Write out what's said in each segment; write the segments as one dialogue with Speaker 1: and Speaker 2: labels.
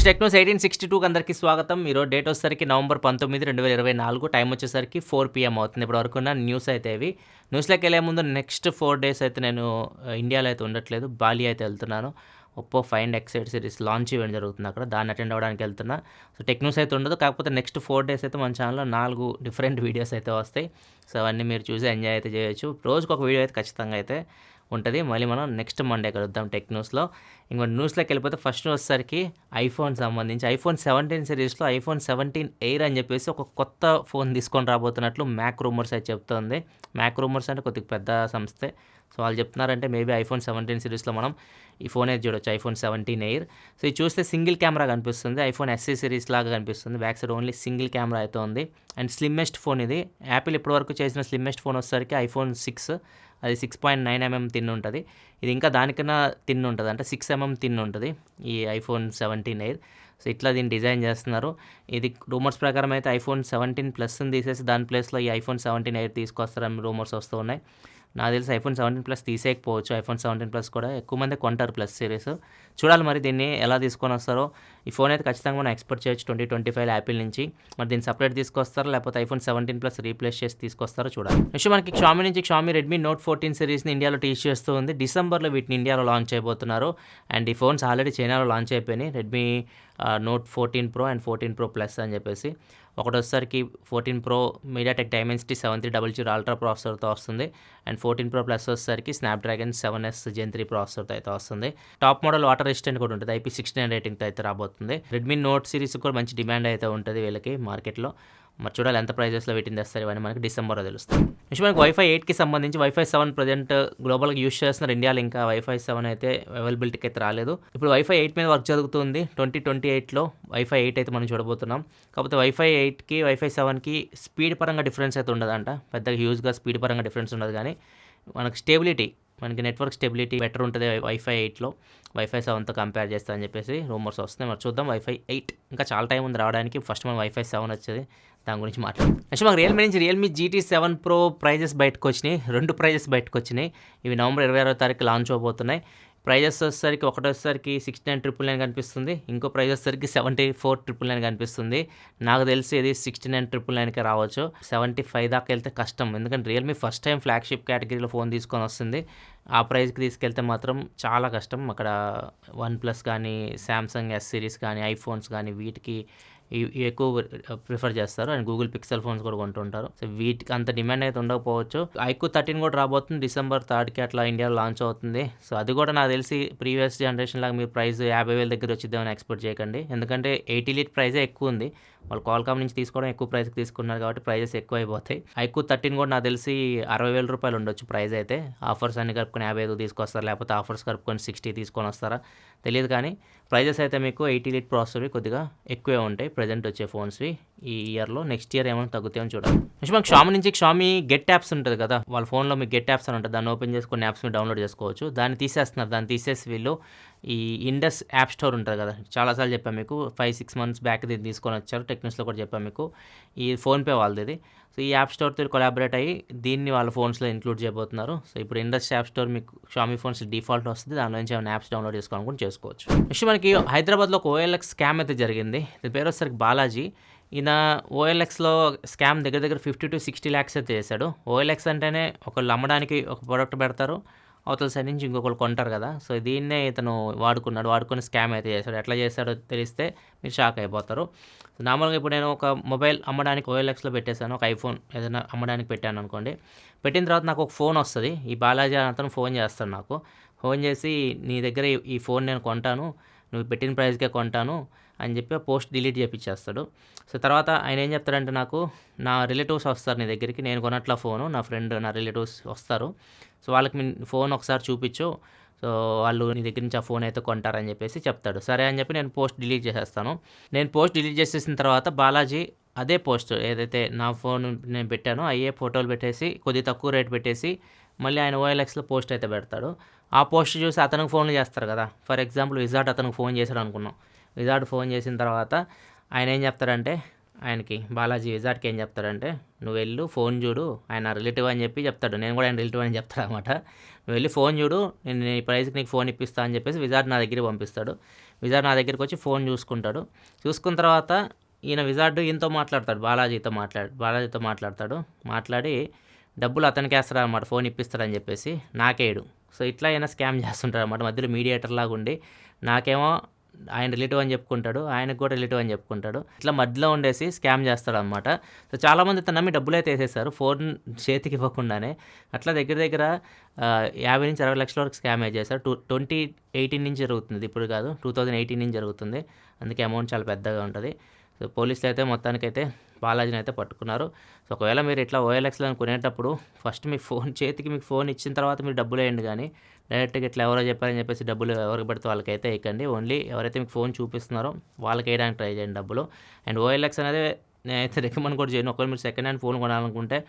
Speaker 1: Friends Technos 1862కి అందరికీ స్వాగతం. ఈరోజు డేట్ వచ్చేసరికి నవంబర్ 19, 2024. టైం వచ్చేసరికి 4 PM అవుతుంది. ఇప్పటి వరకు ఉన్న న్యూస్ అయితే ఇవి. న్యూస్లోకి వెళ్ళే ముందు నెక్స్ట్ 4 days అయితే నేను ఇండియాలో అయితే ఉండట్లేదు, బాలి అయితే వెళ్తున్నాను. Oppo find excite series launch event జరుగుతుంది అక్కడ, దాన్ని అటెండ్ అవ్వడానికి వెళ్తున్నా. సో టెక్ న్యూస్ అయితే ఉండదు, కాకపోతే నెక్స్ట్ 4 days అయితే మన ఛానల్లో 4 డిఫరెంట్ వీడియోస్ అయితే వస్తాయి. సో అవన్నీ మీరు చూసి ఎంజాయ్ అయితే చేయొచ్చు. రోజుకు ఒక వీడియో అయితే ఖచ్చితంగా అయితే ఉంటుంది. మళ్ళీ మనం నెక్స్ట్ మండే కలుద్దాం టెక్ న్యూస్లో. ఇంకో న్యూస్లోకి వెళ్ళిపోతే ఫస్ట్ వచ్చేసరికి ఐఫోన్ సంబంధించి ఐఫోన్ 17 సిరీస్లో ఐఫోన్ 17 ఎయిర్ అని చెప్పేసి ఒక కొత్త ఫోన్ తీసుకొని రాబోతున్నట్లు మ్యాక్ రూమర్స్ అయితే చెప్తుంది. మ్యాక్ రూమర్స్ అంటే కొద్దిగా పెద్ద సంస్థే. సో వాళ్ళు చెప్తున్నారంటే మేబీ ఐఫోన్ 17 సిరీస్లో మనం ఈ ఫోన్ అయితే చూడొచ్చు, ఐఫోన్ 17 ఎయిర్. సో ఇది చూస్తే సింగిల్ కెమెరా కనిపిస్తుంది, ఐఫోన్ SE సిరీస్ లాగా కనిపిస్తుంది. Back side only single camera అయితే ఉంది. అండ్ స్లిమ్మెస్ట్ ఫోన్ ఇది. యాపిల్ ఇప్పటివరకు చేసిన స్లిమ్మెస్ట్ ఫోన్ వచ్చేసరికి ఐఫోన్ 6, అది 6.9mm థిన్ ఉంటుంది. ఇది ఇంకా దానికన్నా థిన్ ఉంటుంది, అంటే 6mm థిన్ ఉంటుంది ఈ ఐఫోన్ 17 ఎయిర్. సో ఇట్లా దీన్ని డిజైన్ చేస్తున్నారు. ఇది రూమర్స్ ప్రకారం అయితే ఐఫోన్ 17 ప్లస్ని తీసేసి దాని ప్లేస్లో ఈ ఐఫోన్ 17 ఎయిర్ తీసుకొస్తారని రూమర్స్ వస్తూ ఉన్నాయి. నాకు తెలిసి ఐఫోన్ 17 ప్లస్ తీసేయకపోవచ్చు, ఐఫోన్ 17 ప్లస్ కూడా ఎక్కువ మంది కొంటారు ప్లస్ సిరీస్. చూడాలి మరి దీన్ని ఎలా తీసుకొని వస్తారో. ఈ ఫోన్ అయితే ఖచ్చితంగా మనం ఎక్స్పెక్ట్ చేయొచ్చు 2025 యాపిల్ నుంచి. మరి దీన్ని సపరేట్ తీసుకొస్తారో లేకపోతే ఐఫోన్ 17 ప్లస్ రీప్లేస్ చేసి తీసుకొస్తారో చూడాలి. నెక్స్ట్ మనకి Xiaomi నుంచి Xiaomi Redmi Note 14 సిరీస్ని ఇండియాలో టీచ్ చేస్తూ ఉంది. డిసెంబర్లో వీటిని ఇండియాలో లాంచ్ చేయబోతున్నారు. అండ్ ఈ ఫోన్స్ ఆల్రెడీ చైనాలో లాంచ్ అయిపోయినాయి. Redmi Note 14 Pro and 14 Pro Plus అని చెప్పేసి. ఒకటి వచ్చేసరికి 14 Pro MediaTek Dimensity 7300 అల్ట్రా ప్రాసెసర్తో వస్తుంది. అండ్ 14 Pro Plus వచ్చేసరికి స్నాప్డ్రాగన్ 7S Gen 3 ప్రాసెసర్తో అయితే వస్తుంది. టాప్ మోడల్ వాటర్ రెసిస్టెంట్ కూడా ఉంటుంది, IP69 రేటింగ్తో అయితే రాబోతుంది. రెడ్మీ నోట్ సిరీస్ కూడా మంచి డిమాండ్ అయితే ఉంటుంది వీళ్ళకి మార్కెట్లో. మరి చూడాలి ఎంత ప్రైజెస్లో వీటిని తెస్తారు, ఇవన్నీ మనకి డిసెంబర్లో తెలుస్తుంది. నెక్స్ట్ మనకి వైఫై 8కి సంబంధించి వైఫై 7 ప్రజెంట్ గ్లోబల్గా యూస్ చేస్తున్నారు. ఇండియాలో ఇంకా వైఫై 7 అయితే అవైలబిలిటీకి అయితే రాలేదు. ఇప్పుడు వైఫై 8 మీద వర్క్ జరుగుతుంది. 2028లో వైఫై 8 అయితే మనం చూడబోతున్నాం. కాకపోతే వైఫై 8కి వైఫై 7కి స్పీడ్ పరంగా డిఫరెన్స్ అయితే ఉండదంట, పెద్దగా హ్యూజ్గా స్పీడ్ పరంగా డిఫరెన్స్ ఉండదు. కానీ మనకి స్టేబిలిటీ, మనకి నెట్వర్క్ స్టెబిలిటీ బెటర్ ఉంటుంది వైఫై 8లో వైఫై 7తో కంపేర్ చేస్తా అని చెప్పేసి రూమర్స్ వస్తున్నాయి. మరి చూద్దాం. వైఫై 8 ఇంకా చాలా టైం ఉంది రావడానికి. ఫస్ట్ మనం వైఫై 7 వచ్చేది, దాని గురించి మాట్లాడదాం. నెక్స్ట్ మాకు రియల్మీ నుంచి రియల్మీ GT7 Pro ప్రైజెస్ బయటకు వచ్చినాయి. 2 ప్రైజెస్ బయటకు వచ్చినాయి. ఇవి నవంబర్ 26వ తారీఖు లాంచ్ అవబోతున్నాయి. ప్రైజెస్ వచ్చేసరికి ఒకటి వచ్చేసరికి 69,999 కనిపిస్తుంది, ఇంకో ప్రైజ్ వచ్చేసరికి 74,999 కనిపిస్తుంది. నాకు తెలిసి ఇది 69,999కే రావచ్చు. 75 దాకా వెళ్తే కష్టం, ఎందుకంటే రియల్మీ ఫస్ట్ టైం ఫ్లాగ్షిప్ కేటగిరీలో ఫోన్ తీసుకొని వస్తుంది. ఆ ప్రైస్కి తీసుకెళ్తే మాత్రం చాలా కష్టం. అక్కడ OnePlus కానీ శాంసంగ్ S సిరీస్ కానీ ఐఫోన్స్ కానీ వీటికి ఎక్కువ ప్రిఫర్ చేస్తారు. అండ్ గూగుల్ పిక్సెల్ ఫోన్స్ కూడా కొంటుంటారు. సో వీటికి అంత డిమాండ్ అయితే ఉండకపోవచ్చు. iQOO 13 కూడా రాబోతుంది, డిసెంబర్ 3కి అట్లా ఇండియాలో లాంచ్ అవుతుంది. సో అది కూడా నాకు తెలిసి ప్రీవియస్ జనరేషన్ లాగా మీరు ప్రైస్ 50,000 దగ్గర వచ్చిద్దామని ఎక్స్పెక్ట్ చేయకండి, ఎందుకంటే 80 లీట్ ప్రైజే ఎక్కువ ఉంది. వాళ్ళు Qualcomm నుంచి తీసుకోవడం ఎక్కువ ప్రైస్కి తీసుకున్నారు కాబట్టి ప్రైజెస్ ఎక్కువ అయిపోతాయి. iQOO 13 కూడా నాకు తెలిసి 60,000 రూపాయలు ఉండొచ్చు ప్రైస్ అయితే. ఆఫర్స్ అన్ని కలుపుకొని 55 తీసుకొస్తారు, లేకపోతే ఆఫర్స్ కలుపుకొని 60 తీసుకొని వస్తారా తెలియదు. కానీ ప్రైజెస్ అయితే మీకు 80 లీట్ ప్రాసెసర్వి కొద్దిగా ఎక్కువే ఉంటాయి ప్రజెంట్ వచ్చే ఫోన్స్వి ఈ ఇయర్లో. నెక్స్ట్ ఇయర్ ఏమైనా తగ్గుతాయని చూడాలి. నెక్స్ట్ మనకి Xiaomi నుంచి Xiaomi గెట్ యాప్స్ ఉంటుంది కదా, వాళ్ళ ఫోన్లో మీకు గెట్ యాప్స్ అని ఉంటుంది, దాన్ని ఓపెన్ చేసి కొన్ని యాప్స్ మీరు డౌన్లోడ్ చేసుకోవచ్చు. దాన్ని తీసేస్తున్నారు. దాన్ని తీసేసి వీళ్ళు ఈ ఇండస్ యాప్ స్టోర్ ఉంటుంది కదా, చాలాసార్లు చెప్పాను మీకు, 5-6 months బ్యాక్ దీన్ని తీసుకొని వచ్చారు. టెక్నిక్స్లో కూడా చెప్పాను మీకు, ఈ ఫోన్పే వాళ్ళది ఇది. సో ఈ యాప్ స్టోర్తో కొలాబరేట్ అయ్యి దీన్ని వాళ్ళ ఫోన్స్లో ఇంక్లూడ్ చేయబోతున్నారు. సో ఇప్పుడు ఇండస్ యాప్ స్టోర్ మీకు Xiaomi ఫోన్స్ డిఫాల్ట్ వస్తుంది, దాని నుంచి ఏమైనా యాప్స్ డౌన్లోడ్ చేసుకోవాలనుకుంటే చేసుకోవచ్చు. నెక్స్ట్ మనకి హైదరాబాద్లో ఒక OLX స్కామ్ అయితే జరిగింది. దీని పేరు వచ్చేసరికి బాలాజీ. ఈయన OLXలో స్కామ్ దగ్గర 50-60 lakhs అయితే చేశాడు. OLX అంటేనే ఒకళ్ళు అమ్మడానికి ఒక ప్రోడక్ట్ పెడతారు, అవతల సైడ్ నుంచి ఇంకొకరు కొంటారు కదా. సో దీన్నే ఇతను వాడుకొని స్కామ్ అయితే చేశాడు. ఎట్లా చేశాడో తెలిస్తే మీరు షాక్ అయిపోతారు. నార్మల్గా ఇప్పుడు నేను ఒక మొబైల్ అమ్మడానికి OLXలో పెట్టేశాను, ఒక ఐఫోన్ ఏదైనా అమ్మడానికి పెట్టాను అనుకోండి. పెట్టిన తర్వాత నాకు ఒక ఫోన్ వస్తుంది. ఈ బాలాజీ అతను ఫోన్ చేస్తాడు నాకు. ఫోన్ చేసి నీ దగ్గర ఈ ఫోన్ నేను కొంటాను, నువ్వు పెట్టిన ప్రైస్కే కొంటాను అని చెప్పి పోస్ట్ డిలీట్ చేయించేస్తాడు. సో తర్వాత ఆయన ఏం చెప్తాడంటే, నాకు నా రిలేటివ్స్ వస్తారు నీ దగ్గరికి, నేను కొనట్ల ఫోను, నా ఫ్రెండ్ నా రిలేటివ్స్ వస్తారు, సో వాళ్ళకి మీ ఫోన్ ఒకసారి చూపించు, సో వాళ్ళు నీ దగ్గర నుంచి ఆ ఫోన్ అయితే కొంటారని చెప్పేసి చెప్తాడు. సరే అని చెప్పి నేను పోస్ట్ డిలీట్ చేసేస్తాను. నేను పోస్ట్ డిలీట్ చేసేసిన తర్వాత బాలాజీ అదే పోస్ట్ ఏదైతే నా ఫోన్ నేను పెట్టానో అయ్యే ఫోటోలు పెట్టేసి కొద్ది తక్కువ రేట్ పెట్టేసి మళ్ళీ ఆయన OLXలో పోస్ట్ అయితే పెడతాడు. ఆ పోస్ట్ చూసి అతనికి ఫోన్లు చేస్తారు కదా. ఫర్ ఎగ్జాంపుల్ విజార్డ్ అతనికి ఫోన్ చేశాడు అనుకున్నాం. విజార్డ్ ఫోన్ చేసిన తర్వాత ఆయన ఏం చెప్తాడంటే, ఆయనకి బాలాజీ విజార్డ్‌కి ఏం చెప్తాడంటే, "నువ్వెళ్ళు ఫోన్ చూడు, ఆయన రిలేటివ్" అని చెప్పి చెప్తాడు. నేను కూడా ఆయన రిలేటివ్ అని చెప్తాడనమాట. "నువ్వెళ్ళి ఫోన్ చూడు, నేను నీ ప్రైస్‌కి నీకు ఫోన్ ఇప్పిస్తా" అని చెప్పేసి విజార్డ్ నా దగ్గరికి పంపిస్తాడు. విజార్డ్ నా దగ్గరికొచ్చి ఫోన్ చూసుకుంటాడు. చూసుకున్న తర్వాత ఈయన విజార్డ్ ఈయనతో మాట్లాడతాడు, బాలాజీతో మాట్లాడతాడు. మాట్లాడి డబ్బులు అతనికేస్తాడనమాట ఫోన్ ఇప్పిస్తాడని చెప్పేసి, నాకేయడు. సో, ఇట్లా ఈయన స్కామ్ చేస్తుంటాడనమాట. మధ్యలో మీడియేటర్ లాగా ఉండి, నాకేమో ఆయన రిలేటివ్ అని చెప్పుకుంటాడు, ఆయనకు కూడా రిలేటివ్ అని చెప్పుకుంటాడు. ఇట్లా మధ్యలో ఉండేసి స్కామ్ చేస్తాడనమాట. సో, చాలామంది ఇతన్ని నమ్మి డబ్బులైతే ఏసేశారు ఫోన్ చేతికి ఇవ్వకుండానే. అట్లా దగ్గర దగ్గర 50-60 లక్షల వరకు స్కామ్ చేశారు. 2018 నుంచి జరుగుతుంది, ఇప్పుడు కాదు, 2018 నుంచి జరుగుతుంది. అందుకే అమౌంట్ చాలా పెద్దగా ఉంటుంది. సో, పోలీసులు అయితే మొత్తానికైతే బాలాజీని అయితే పట్టుకున్నారు. సో, ఒకవేళ మీరు ఇట్లా ఓఎల్ఎక్స్‌లో కొనేటప్పుడు ఫస్ట్ మీ చేతికి మీకు ఫోన్ ఇచ్చిన తర్వాత మీరు డబ్బులు వేయండి కానీ, డైరెక్ట్‌గా ఇట్లా ఎవరో చెప్పారని చెప్పేసి డబ్బులు ఎవరికి పడితే వాళ్ళకైతే వేయకండి. ఓన్లీ ఎవరైతే మీకు ఫోన్ చూపిస్తున్నారో వాళ్ళకి వేయడానికి ట్రై చేయండి డబ్బులు. అండ్ ఓఎల్ఎక్స్ అనేది నేనైతే రికమెండ్ కూడా చేయను. ఒకవేళ మీరు సెకండ్ హ్యాండ్ ఫోన్ కొనాలనుకుంటే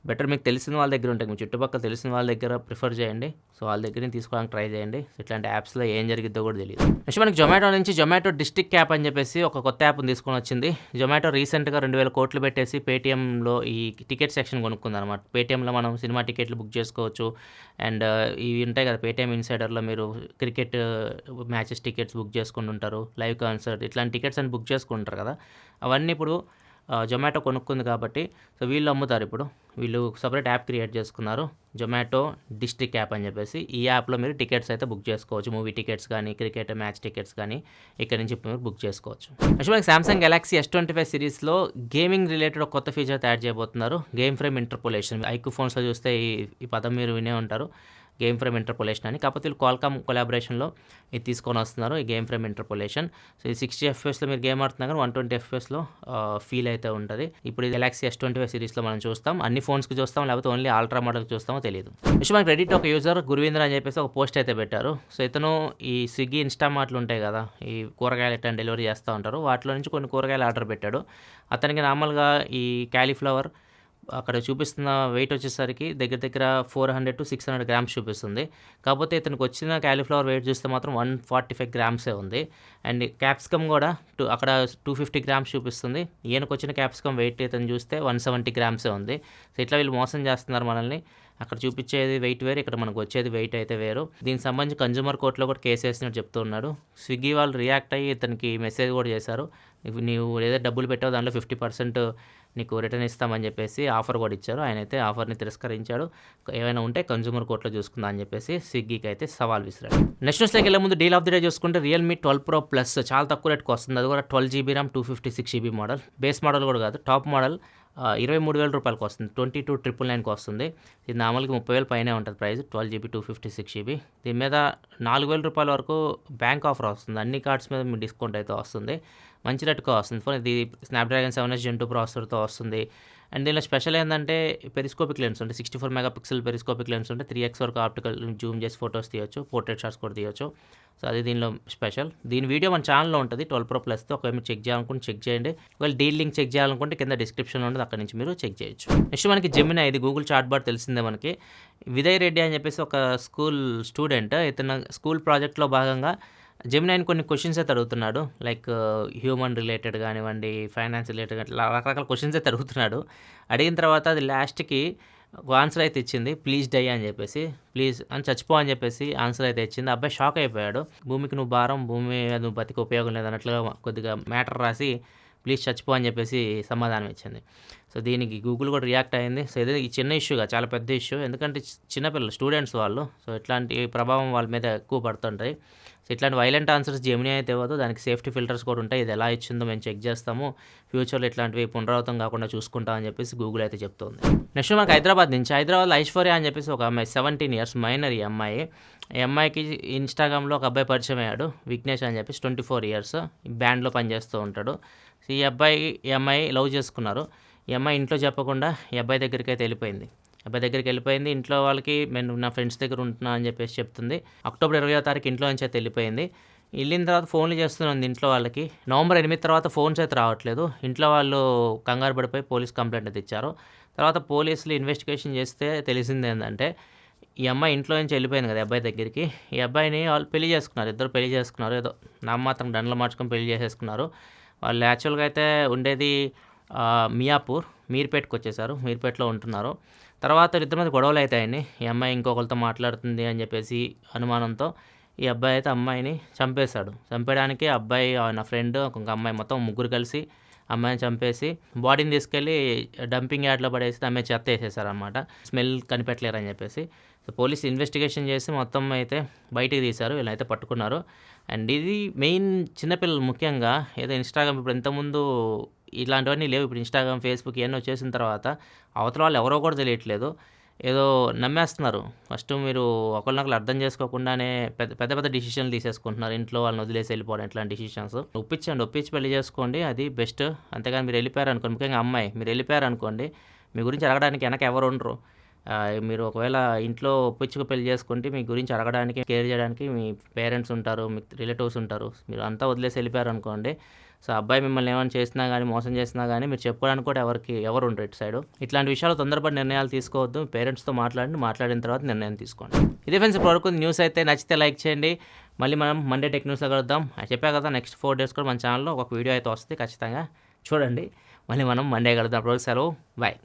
Speaker 1: బెటర్ మీకు తెలిసిన వాళ్ళ దగ్గర ఉంటాయి, మీ చుట్టుపక్కల తెలిసిన వాళ్ళ దగ్గర ప్రిఫర్ చేయండి. సో, వాళ్ళ దగ్గర నుంచి తీసుకోవడానికి ట్రై చేయండి. సో, ఇట్లాంటి యాప్స్లో ఏం జరిగిద్దో కూడా తెలియదు. నెక్స్ట్ మనకి జొమాటో నుంచి జొమాటో డిస్ట్రిక్ట్ యాప్ అని చెప్పేసి ఒక కొత్త యాప్ని తీసుకొని వచ్చింది. జొమాటో రీసెంట్గా 2000 కోట్లు పెట్టేసి పేటీఎంలో ఈ టికెట్ సెక్షన్ కొనుక్కుందనమాట. పేటీఎంలో మనం సినిమా టికెట్లు బుక్ చేసుకోవచ్చు. అండ్ ఇవి ఉంటాయి కదా, పేటీఎం ఇన్సైడర్లో మీరు క్రికెట్ మ్యాచెస్ టికెట్స్ బుక్ చేసుకుంటుంటారు, లైవ్ కాన్సర్ట్ ఇట్లాంటి టికెట్స్ అని బుక్ చేసుకుంటారు కదా, అవన్నీ ఇప్పుడు జొమాటో కొనుక్కుంది కాబట్టి సో వీళ్ళు అమ్ముతారు. ఇప్పుడు వీళ్ళు సపరేట్ యాప్ క్రియేట్ చేసుకున్నారు, జొమాటో డిస్ట్రిక్ట్ యాప్ అని చెప్పేసి. ఈ యాప్లో మీరు టికెట్స్ అయితే బుక్ చేసుకోవచ్చు, మూవీ టికెట్స్ కానీ క్రికెట్ మ్యాచ్ టికెట్స్ కానీ ఇక్కడ నుంచి మీరు బుక్ చేసుకోవచ్చు. నెక్స్ట్ మనకి సామ్సంగ్ గెలాక్సీ S25 సిరీస్లో గేమింగ్ రిలేటెడ్ ఒక కొత్త ఫీచర్ తయారు చేయబోతున్నారు, గేమ్ ఫ్రేమ్ ఇంటర్పోలేషన్. ఐక్యూ ఫోన్స్లో చూస్తే ఈ పదం మీరు వినే ఉంటారు, గేమ్ ఫ్రేమ్ ఇంటర్పోలేషన్ అని. కాకపోతే వీళ్ళు క్వాల్కామ్ కొలాబరేషన్లో ఇది తీసుకొని వస్తున్నారు, ఈ గేమ్ ఫ్రేమ్ ఇంటర్పోలేషన్. సో ఈ 60 FPS మీరు గేమ్ ఆడుతున్నా కానీ 120 FPSలో ఫీల్ అయితే ఉంటుంది. ఇప్పుడు ఇది గెలాక్సీ S25 సిరీస్లో మనం చూస్తాం, అన్ని ఫోన్స్కి చూస్తాం, లేకపోతే ఓన్లీ అల్ట్రా మోడల్కి చూస్తామో తెలియదు. నెక్స్ట్ మనకి రెడిట్ ఒక యూజర్ గురువీంద్ర అని చెప్పేసి ఒక పోస్ట్ అయితే పెట్టారు. సో ఇతను ఈ స్విగ్గీ ఇన్స్టామార్ట్లు ఉంటాయి కదా, ఈ కూరగాయలు ఎట్లా డెలివరీ చేస్తూ ఉంటారు, వాటిలో నుంచి కొన్ని కూరగాయలు ఆర్డర్ పెట్టాడు. అతనికి నార్మల్గా ఈ క్యాలీఫ్లవర్ అక్కడ చూపిస్తున్న వెయిట్ వచ్చేసరికి దగ్గర దగ్గర 400 to 600 గ్రామ్స్ చూపిస్తుంది. కాకపోతే ఇతనికి వచ్చిన క్యాలీఫ్లవర్ వెయిట్ చూస్తే మాత్రం 145 గ్రామ్సే ఉంది. అండ్ క్యాప్సికమ్ కూడా అక్కడ 250 గ్రామ్స్ చూపిస్తుంది. ఈయనకు వచ్చిన క్యాప్సికమ్ వెయిట్ ఇతను చూస్తే 170 గ్రామ్సే ఉంది. సో ఇట్లా వీళ్ళు మోసం చేస్తున్నారు మనల్ని. అక్కడ చూపించేది వెయిట్ వేరు, ఇక్కడ మనకు వచ్చేది వెయిట్ అయితే వేరు. దీనికి సంబంధించి కన్జ్యూమర్ కోర్టులో కూడా కేసు వేసినట్టు చెప్తున్నాడు. స్విగ్గీ వాళ్ళు రియాక్ట్ అయ్యి ఇతనికి మెసేజ్ కూడా చేశారు, నీవు ఏదో డబ్బులు పెట్టావు దాంట్లో 50% నీకు రిటర్న్ ఇస్తామని చెప్పేసి ఆఫర్ కూడా ఇచ్చారు. ఆయన అయితే ఆఫర్ని తిరస్కరించాడు. ఏమైనా ఉంటే కన్జ్యూమర్ కోర్టులో చూసుకుందా అని చెప్పేసి స్విగ్గీకి అయితే సవాల్ విసిరాడు. నెక్స్ట్ న్యూస్లోకి వెళ్ళే ముందు డీల్ ఆఫ్ ది డే చూసుకుంటే రియల్మీ 12 Pro Plus చాలా తక్కువ రేట్కి వస్తుంది. అది కూడా 12GB RAM 256GB model, base model కూడా కాదు, టాప్ మోడల్ 23,000 రూపాయలకి వస్తుంది, 22,999కి వస్తుంది. ఇది నార్మల్గా 30,000 పైనే ఉంటుంది ప్రైస్, 12GB 256GB. దీని మీద 4,000 రూపాయల వరకు బ్యాంక్ ఆఫర్ వస్తుంది, అన్ని కార్డ్స్ మీద మీకు డిస్కౌంట్ అయితే వస్తుంది, మంచి రేటుగా వస్తుంది ఫోన్. ఇది స్నాప్డ్రాగన్ 7S Gen 2 ప్రాసెసర్తో వస్తుంది. అండ్ దీనిలో స్పెషల్ ఏంటంటే పెరిస్కోపిక్ లెన్స్ ఉంటుంది, 64 మెగాపిక్సెల్ పెరిస్కోపిక్ లెన్స్ ఉంటే 3x వరకు ఆప్టికల్ జూమ్ చేసి ఫొటోస్ తీయొచ్చు, పోర్ట్రేట్ షాట్స్ కూడా తీయొచ్చు. సో అది దీనిలో స్పెషల్. దీని వీడియో మన ఛానల్లో ఉంటుంది 12 Pro Plusతో. ఒకవేళ మీరు చెక్ చేయాలనుకుంటే చెక్ చేయండి. ఒకవేళ డీల్ లింక్ చెక్ చేయాలనుకుంటే కింద డిస్క్రిప్షన్లో ఉంటుంది, అక్కడ నుంచి మీరు చెక్ చేయొచ్చు. నెక్స్ట్ మనకి జెమినీ, ఇది గూగుల్ చాట్ బాట్ తెలిసిందే మనకి. విదయ్ రెడ్డి అని చెప్పేసి ఒక స్కూల్ స్టూడెంట్, ఇతను స్కూల్ ప్రాజెక్ట్లో భాగంగా జెమినైని కొన్ని క్వశ్చన్స్ అయితే అడుగుతున్నాడు, లైక్ హ్యూమన్ రిలేటెడ్ కానివ్వండి, ఫైనాన్స్ రిలేటెడ్ అట్లా రకరకాల క్వశ్చన్స్ అయితే అడుగుతున్నాడు. అడిగిన తర్వాత అది లాస్ట్కి ఆన్సర్ అయితే ఇచ్చింది, ప్లీజ్ డై అని చెప్పేసి, ప్లీజ్ అని చచ్చిపో అని చెప్పేసి ఆన్సర్ అయితే ఇచ్చింది. అబ్బాయి షాక్ అయిపోయాడు. భూమికి నువ్వు భారం, భూమి నువ్వు బతికి ఉపయోగం లేదన్నట్లుగా కొద్దిగా మ్యాటర్ రాసి ప్లీజ్ చచ్చిపో అని చెప్పేసి సమాధానం ఇచ్చింది. సో దీనికి గూగుల్ కూడా రియాక్ట్ అయింది. సో ఇది ఈ చిన్న ఇష్యూగా చాలా పెద్ద ఇష్యూ, ఎందుకంటే చిన్నపిల్లలు స్టూడెంట్స్ వాళ్ళు, సో ఇట్లాంటి ప్రభావం వాళ్ళ మీద ఎక్కువ పడుతుంటాయి. సో ఇట్లాంటి వైలెంట్ ఆన్సర్స్ జెమినీ అయితే ఇవ్వదు, దానికి సేఫ్టీ ఫిల్టర్స్ కూడా ఉంటాయి. ఇది ఎలా ఇచ్చిందో మేము చెక్ చేస్తాము, ఫ్యూచర్లో ఇట్లాంటివి పునరావృతం కాకుండా చూసుకుంటామని చెప్పేసి గూగుల్ అయితే చెప్తుంది. నెక్స్ట్ మనకు హైదరాబాద్ నుంచి, హైదరాబాద్లో ఐశ్వర్య అని చెప్పేసి ఒక అమ్మాయి, 17 years మైనర్. ఈ అమ్మాయికి ఇన్స్టాగ్రామ్లో ఒక అబ్బాయి పరిచయం అయ్యాడు, విఘ్నేష్ అని చెప్పేసి, 24 years, బ్యాండ్లో పనిచేస్తూ ఉంటాడు. సో ఈ అమ్మాయి లవ్ చేసుకున్నారు. ఈ అమ్మాయి ఇంట్లో చెప్పకుండా ఈ అబ్బాయి దగ్గరికి అయితే వెళ్ళిపోయింది. ఇంట్లో వాళ్ళకి నేను నా ఫ్రెండ్స్ దగ్గర ఉంటున్నా అని చెప్పేసి చెప్తుంది. అక్టోబర్ 20వ తారీఖు ఇంట్లో నుంచి అయితే వెళ్ళిపోయింది. వెళ్ళిన తర్వాత ఫోన్లు చేస్తుంది ఇంట్లో వాళ్ళకి. నవంబర్ 8 తర్వాత ఫోన్స్ అయితే రావట్లేదు. ఇంట్లో వాళ్ళు కంగారు పడిపోయి పోలీస్ కంప్లైంట్ అయితే ఇచ్చారు. తర్వాత పోలీసులు ఇన్వెస్టిగేషన్ చేస్తే తెలిసింది ఏంటంటే, ఈ అమ్మాయి ఇంట్లో నుంచి వెళ్ళిపోయింది కదా అబ్బాయి దగ్గరికి, ఈ అబ్బాయిని వాళ్ళు పెళ్లి చేసుకున్నారు, ఇద్దరు పెళ్లి చేసుకున్నారు. ఏదో నామమాత్రం దండలు మార్చుకొని పెళ్లి చేసేసుకున్నారు. వాళ్ళు యాక్చువల్గా అయితే ఉండేది మియాపూర్ మీర్పేట్కి వచ్చేసారు. మీర్పేట్లో ఉంటున్నారు. తర్వాత ఇద్దరి మధ్య గొడవలు అవుతాయండి. ఈ అమ్మాయి ఇంకొకరితో మాట్లాడుతుంది అని చెప్పేసి అనుమానంతో ఈ అబ్బాయి అయితే అమ్మాయిని చంపేశాడు. చంపేయడానికి అబ్బాయి నా ఫ్రెండ్ ఇంకొక అమ్మాయి మొత్తం ముగ్గురు కలిసి అమ్మాయిని చంపేసి బాడీని తీసుకెళ్ళి డంపింగ్ యార్డ్లో పడేసి అమ్మాయి చెత్త వేసేసారనమాట. స్మెల్ కనిపెట్టలేరని చెప్పేసి. సో పోలీసు ఇన్వెస్టిగేషన్ చేసి మొత్తం అయితే బయటికి తీశారు. వీళ్ళైతే పట్టుకున్నారు. అండ్ ఇది మెయిన్ చిన్నపిల్లలు ముఖ్యంగా ఏదో ఇన్స్టాగ్రామ్ ఇప్పుడు ఇంతకుముందు ఇలాంటివన్నీ లేవు. ఇప్పుడు ఇన్స్టాగ్రామ్, ఫేస్బుక్ ఇవన్నీ వచ్చేసిన తర్వాత అవతల వాళ్ళు ఎవరో కూడా తెలియట్లేదు. ఏదో నమ్మేస్తున్నారు. ఫస్ట్ మీరు ఒకళ్ళనొకళ్ళు అర్థం చేసుకోకుండానే పెద్ద డిసిషన్లు తీసేసుకుంటున్నారు. ఇంట్లో వాళ్ళని వదిలేసి వెళ్ళిపోవడం ఇట్లాంటి డిసిషన్స్. ఒప్పించి పెళ్లి చేసుకోండి, అది బెస్ట్. అంతేగాని మీరు వెళ్ళిపోయారనుకోండి, ముఖ్యంగా అమ్మాయి మీరు వెళ్ళిపోయారనుకోండి, మీ గురించి అడగడానికి వెనక ఎవరు ఉండరు. మీరు ఒకవేళ ఇంట్లో ఒప్పించుకు పెళ్లి చేసుకుంటే మీ గురించి అడగడానికి, కేర్ చేయడానికి మీ పేరెంట్స్ ఉంటారు, మీ రిలేటివ్స్ ఉంటారు. మీరు అంతా వదిలేసి వెళ్ళిపోయారనుకోండి, సో అబ్బాయి మిమ్మల్ని ఏమైనా చేసినా కానీ, మోసం చేసినా కానీ మీరు చెప్పుకోవడానికి కూడా ఎవరు ఉండరు ఇటు సైడు. ఇట్లాంటి విషయాలు తొందరపడి నిర్ణయాలు తీసుకోవద్దు. పేరెంట్స్తో మాట్లాడిన తర్వాత నిర్ణయం తీసుకోండి. ఇదే ఫ్రెండ్స్ ఇప్పటివరకు న్యూస్ అయితే నచ్చితే లైక్ చేయండి. మళ్ళీ మనం మండే టెక్ న్యూస్లో కలుద్దాం. చెప్పా కదా నెక్స్ట్ 4 days కూడా మన ఛానల్లో ఒక వీడియో అయితే వస్తుంది. ఖచ్చితంగా చూడండి. మళ్ళీ మనం మండే కలుద్దాం. అప్పుడు సెలవు. బాయ్.